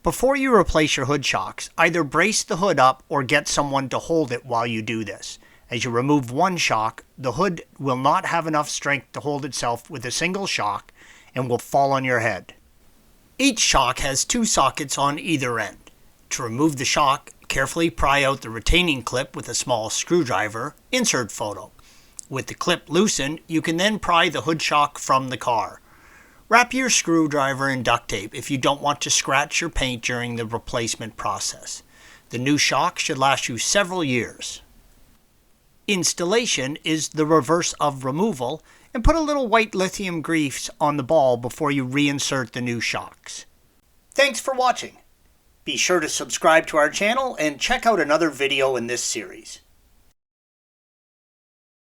Before you replace your hood shocks, either brace the hood up or get someone to hold it while you do this. As you remove one shock, the hood will not have enough strength to hold itself with a single shock and will fall on your head. Each shock has two sockets on either end. To remove the shock, carefully pry out the retaining clip with a small screwdriver. Insert photo. With the clip loosened, you can then pry the hood shock from the car. Wrap your screwdriver in duct tape if you don't want to scratch your paint during the replacement process. The new shock should last you several years. Installation is the reverse of removal, and put a little white lithium grease on the ball before you reinsert the new shocks. Thanks for watching. Be sure to subscribe to our channel and check out another video in this series.